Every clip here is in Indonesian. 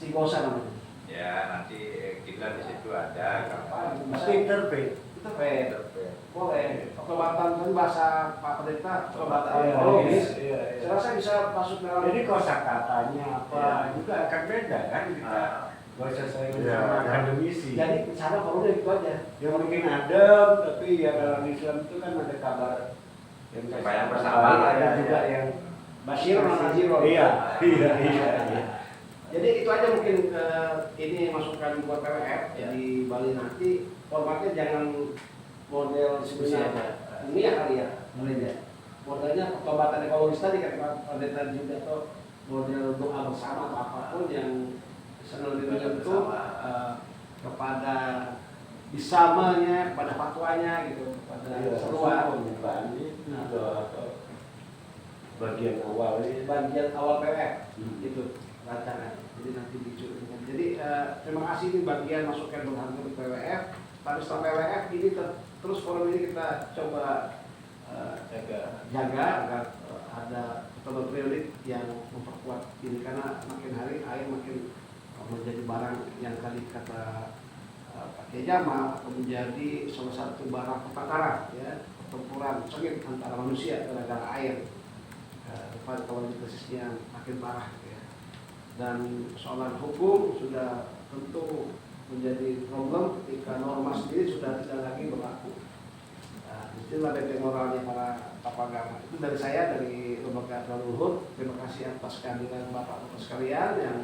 Istiqosa namanya. Ya nanti kita di situ ada Mesti interpret. Boleh. Pengobatan kan bahasa Pak Pendeta, pengobatan ekologis. Saya rasa bisa masuk dalam. Jadi kosakatanya apa juga akan beda kan kita. Gak usah saya sama akademisi. Jadi cara perlu itu aja. Yang mungkin adem, tapi ya dalam Islam itu kan ada kabar yang banyak bersabar, ada juga yang Bashir Naziro. Iya. Jadi itu aja mungkin ini masukan buat PWF di Bali nanti formatnya jangan model sebenarnya ini ya kali ya, modelnya pengobatan ekologis tadi kan pendeta juga atau model doa bersama atau apapun yang senang menyentuh kepada bisamanya, kepada fatwanya gitu, kepada seruan bagian awal PWF itu rancangan. Jadi nanti dicurigkan. Jadi terima kasih ini bagian masukan berharga di PWF. Tapi setelah PWF ini terus forum ini kita coba jaga agar ada betul prioritas yang memperkuat ini karena makin hari air makin menjadi barang yang tadi kata Pak Kiai Jamal atau menjadi salah satu barang pertengkaran ya, pertempuran sengit antara manusia gara-gara air. Kalau krisisnya makin parah ya. Dan soalan hukum sudah tentu menjadi problem ketika norma sendiri sudah tidak lagi berlaku. Nah, itulah benteng moralnya para agama. Itu dari saya, dari Lembaga Luhur. Terima kasih atas kehadiran Bapak-Bapak sekalian yang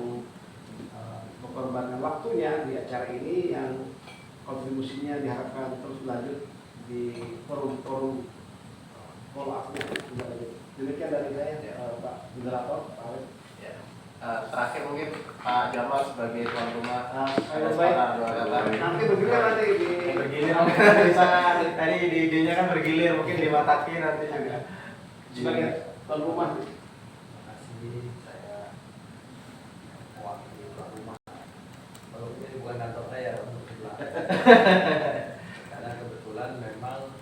mengorbankan waktunya di acara ini, yang kontribusinya diharapkan terus lanjut di forum-forum follow up. Demikian dari saya, Pak Moderator, Pak Alif. Terakhir mungkin Pak Jamal sebagai tuan rumah. Nanti bergilir nanti di bergilir mungkin di sana. Tadi di idenya kan bergilir, mungkin di Mataki nanti juga. sebagai tuan rumah. Terima kasih, saya mewakili tuan rumah. Kalau ini bukan kantor saya untuk sebelah. Karena kebetulan memang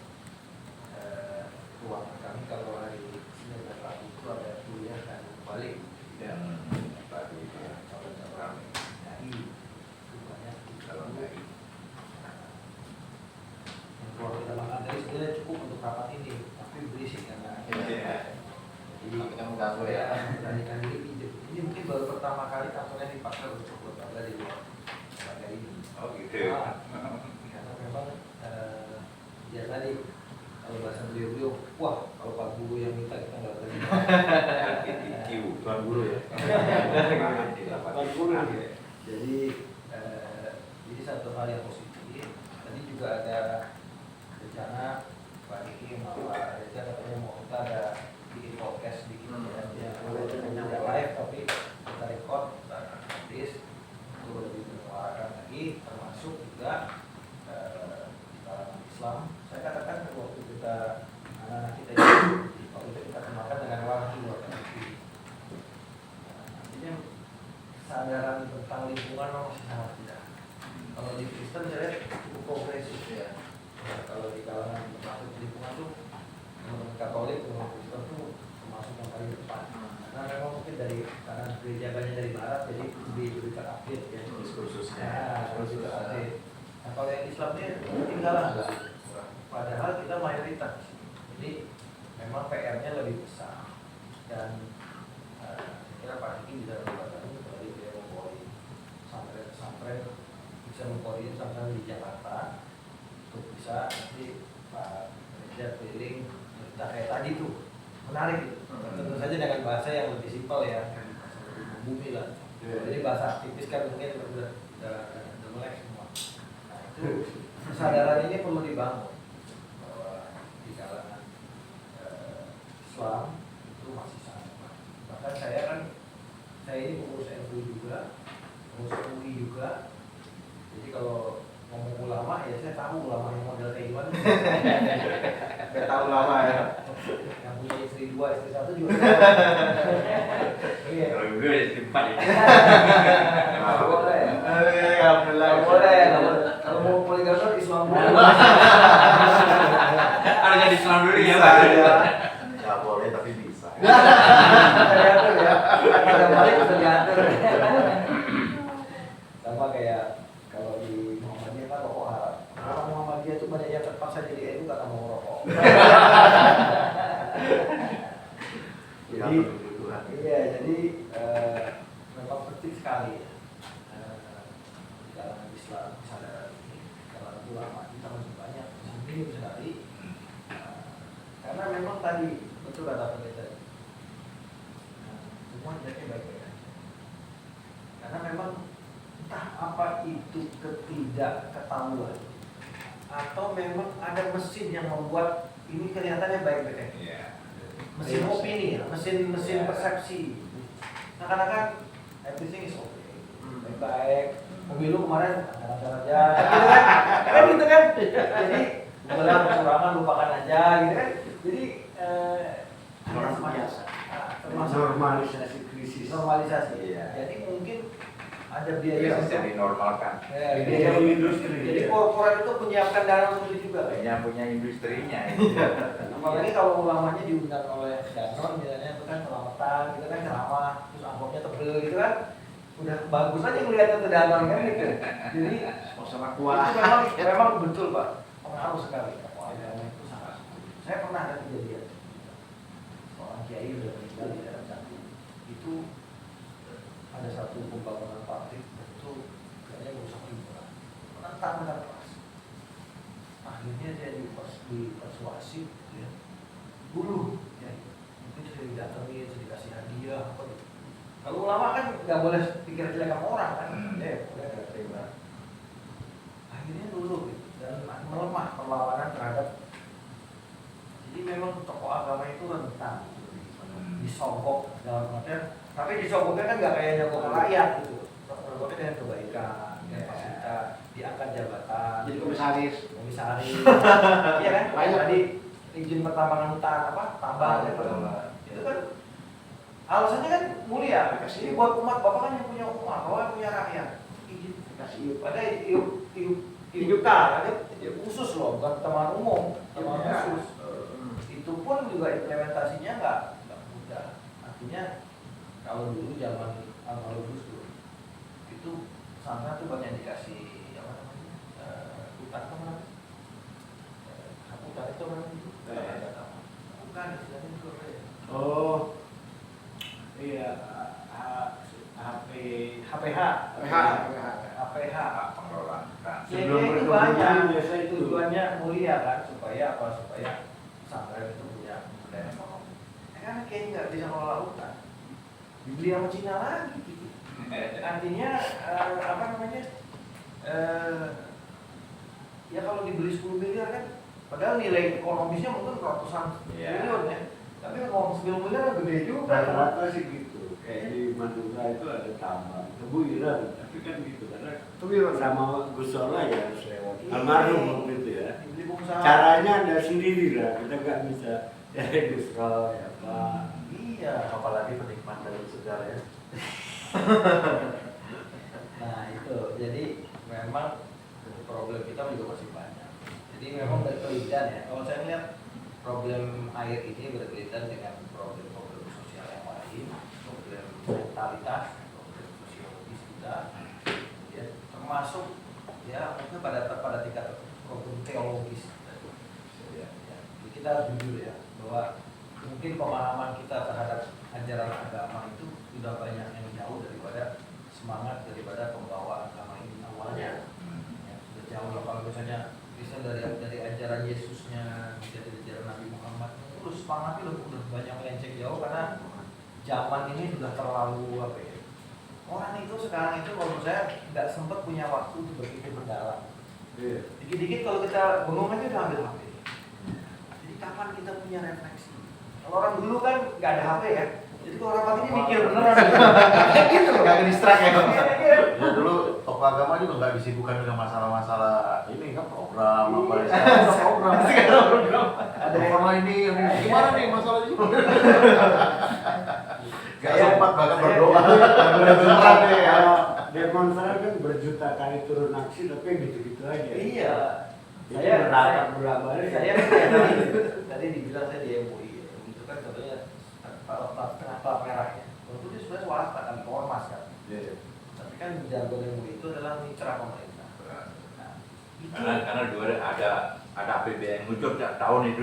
ruangan kami kalau hari Senin dan Rabu itu ada kuliah dan balik. Dan tadi calon-calon dari semuanya calon dari yang kalau kita makan tadi sebenarnya cukup untuk rapat ini, tapi berisik karena Jadi kita mengganggu ya. Beranikan diri. Ini mungkin baru pertama kali kantornya dipakai untuk berada di luar sebagai ini. Oh gitu. Karena memang ya tadi kalau bahasa beliau, wah kalau Pak Guru yang minta kita nggak terima. Tuan guru ya. Tuan guru. Jadi ini satu hal yang positif. Tadi juga ada rencana Pak Diki sama Pak Reza katanya mau kita ada bikin podcast sedikit ya. Tidak live tapi kita record, kita tulis untuk lebih menyuarakan lagi, termasuk juga di kalangan Islam. Saya katakan waktu kita anak-anak kita waktu itu kita kenalkan dengan wahyu atau artinya kesadaran tentang lingkungan masih sangat tidak. Kalau di Kristen saya lihat cukup progresif ya. Kalau di kalangan termasuk lingkungan tuh Katolik dengan Kristen tuh termasuk yang paling depan. Karena memang mungkin karena gereja banyak dari barat jadi lebih terupdate ya. Kursusnya. Kursus update. Nah kalau yang Islamnya ketinggalan lah. Padahal kita mayoritas. Jadi memang PR-nya lebih besar. Dan saya kira Pak Diki bisa membantu tadi dia membawa pesantren bisa membawa pesantren di Jakarta untuk bisa nanti Pak Reza keliling cerita kayak tadi tuh menarik gitu. Tentu saja dengan bahasa yang lebih simpel ya, lebih membumi lah. Jadi bahasa aktivis kan mungkin udah melek semua. Nah itu kesadaran ini perlu dibangun bahwa di kalangan Islam itu masih sangat lemah. Bahkan saya ini pengurus NU juga, pengurus UI juga. Jadi kalau ngomong ulama ya saya tahu ulama yang model kayak gimana. Saya tahu lama ya. Yang punya istri 2, istri 1 juga. Iya. Kalau gue istri 4 ya. Boleh. Alhamdulillah. Boleh. Kalau mau poligami Islam dulu. Harus jadi Islam dulu ya, Bisa Pak. ya. Nggak boleh tapi bisa. Diatur ya. Ada balik bisa diatur. Iya, jadi memang penting sekali ya. Di kalangan Islam kesadaran ini, kalangan ulama kita masih banyak, masih minim sekali. Karena memang tadi betul kata pendeta. Semua jadi baik-baik aja. Karena memang entah apa itu ketidakketahuan atau memang ada mesin yang membuat ini kelihatannya baik-baik aja. Iya. Mesin opini ya, mesin persepsi. Seakan-akan everything is okay, baik-baik. Pemilu kemarin lancar aja, gitu kan? Kan gitu kan? Jadi boleh kecurangan lupakan aja, gitu kan? Jadi Orang ada biasa. termasuk Normalisasi krisis. normalisasi. Iya. Jadi mungkin ada Bisa biaya jadi normalkan. biaya industri. Jadi korporat itu menyiapkan dana untuk itu juga. Punya industrinya. Apalagi kalau ulamanya diundang oleh Danon misalnya itu kan selamatan, gitu kan ceramah, terus amplopnya tebel gitu kan, udah bagus aja ngeliatnya tuh Danon kan gitu. Jadi Suasana itu kuah. memang betul Pak, pengaruh sekali tokoh agama itu sangat. Saya pernah ada kejadian seorang kiai udah meninggal di daerah Canggu. Itu ada satu pembangunan pabrik itu kayaknya merusak lingkungan, menentang dengan keras. Akhirnya dia dipersuasi, ya, buruh, ya, mungkin sudah didatangi, sudah dikasih hadiah, apa gitu. Kalau ulama kan nggak boleh pikir jelek sama orang kan, boleh nggak terima. Akhirnya dulu gitu, dan melemah perlawanan terhadap. Jadi memang tokoh agama itu rentan disogok dalam artian, tapi disogoknya kan nggak kayak nyogok rakyat gitu. Nyogoknya dengan kebaikan, dengan fasilitas, diangkat jabatan, Jadi komisaris. komisaris, iya kan? Banyak. Tadi izin pertambangan hutan apa? Tambang gitu. Itu kan alasannya kan mulia. Ini buat umat, bapak kan yang punya umat, bapak yang punya rakyat. Izin Kasih yuk. padahal hidup ada khusus loh, bukan teman umum, teman Iya. khusus. Itu pun juga implementasinya nggak mudah. Artinya kalau dulu zaman Gus Dur itu sana tuh banyak dikasih apa namanya hutan apa namanya hutan itu apa namanya bukan istilahnya itu apa ya? Oh, iya. HPH HPH Pengelolaan hutan. Sebelum itu perkebunan banyak biasa itu. tujuannya mulia kan supaya apa supaya pesantren itu punya budaya ekonomi. Karena kayaknya nggak bisa ngelola hutan, dibeli sama Cina lagi gitu. Artinya apa namanya ya kalau dibeli 10 miliar kan, padahal nilai ekonomisnya mungkin ratusan triliun ya. Tapi kalau 10 miliar kan gede juga. Rata-rata sih gitu. Kayak di Madura itu ada tambang, tebu ireng, tapi kan gitu karena sama Gus Solah ya harus lewat. Almarhum waktu itu ya. Dibeli pengusaha. Caranya ada sendiri lah, kita nggak bisa ya Gus Solah ya Pak. Iya. Apalagi penikmat dari sejarah ya. Nah itu, jadi memang problem kita juga masih banyak. Jadi memang berkaitan ya. Kalau saya lihat problem air ini berkaitan dengan problem-problem sosial yang lain, problem mentalitas, problem sosiologis kita, ya, termasuk ya mungkin pada tingkat problem teologis. Ya, ya. Jadi kita harus jujur ya bahwa mungkin pemahaman kita terhadap ajaran agama itu sudah banyak yang jauh daripada semangat daripada pembawa agama ini awalnya. Ya, sudah jauh lah kalau misalnya bisa dari ajaran Yesusnya, dari ajaran Nabi Muhammad, terus semangatnya udah banyak melenceng jauh karena zaman ini sudah terlalu apa ya? Orang itu sekarang itu kalau menurut saya nggak sempat punya waktu untuk berpikir mendalam. Dikit-dikit kalau kita bengong aja udah ambil HP. Jadi kapan kita punya refleksi? Kalau orang dulu kan nggak ada HP ya. Jadi kalau orang pagi ini mikir beneran. Gitu loh. Gak distract ya. Iya. Ya dulu tokoh agama juga nggak disibukkan dengan masalah-masalah ini kan program apa ya. Iya. Program. Ada corona ini gimana nih masalahnya? Gak sempat bahkan berdoa. Beneran deh ya. Demonstran kan berjuta kali turun aksi tapi gitu-gitu aja. Iya. Saya berapa hari? Saya tadi dibilang saya di MUI. Itu kan katanya plat merah ya. Waktu itu sebenarnya swasta kan, ormas kan. Tapi kan jargon MUI itu adalah mitra pemerintah. Nah, itu Karena dua ada APBN muncul tiap tahun itu.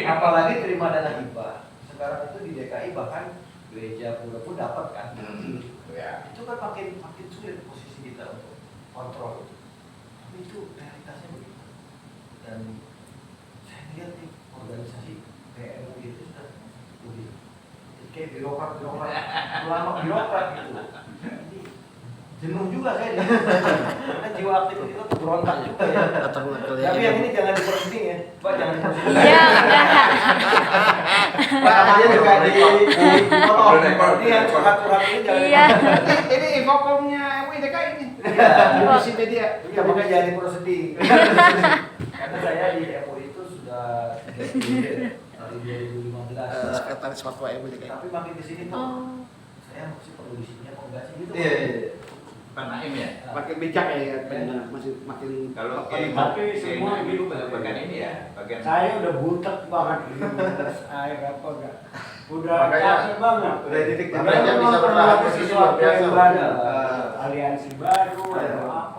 apalagi terima dana hibah. Sekarang itu di DKI DKI bahkan gereja pun dapat kan. Ya. Itu kan makin sulit posisi kita untuk kontrol itu. Tapi itu realitasnya begitu. Dan saya lihat nih organisasi PMU itu sudah lebih kayak birokrat ulama birokrat gitu. Jadi jenuh juga saya karena jiwa aktif itu berontak juga ya. Tapi yang ini jangan diperpenting ya, Pak, jangan diperpenting. Iya, Pak, namanya juga di motor. Ini yang curhat-curhat ini jangan Iya. Ini infokomnya MUI DKI ini. Iya. Di media. Iya, makanya jangan diprosedih. Karena saya di MUI itu sudah 3 periode dari 2015. Sekretaris Fatwa MUI DKI. Tapi makin kesini tuh Oh. saya masih perlu di sini apa enggak sih gitu. Iya. Pak Naim ya. Makin bijak ya, masih makin Kalau Tapi semua dulu gitu. bagian ini ya, bagian Saya udah butek banget ini ngurus air apa enggak. Udah Makanya- capek banget. udah titik Udah makanya bisa memang bertahan perlu di sini sesuatu luar biasa. yang baru. Aliansi baru, Iya. atau apa.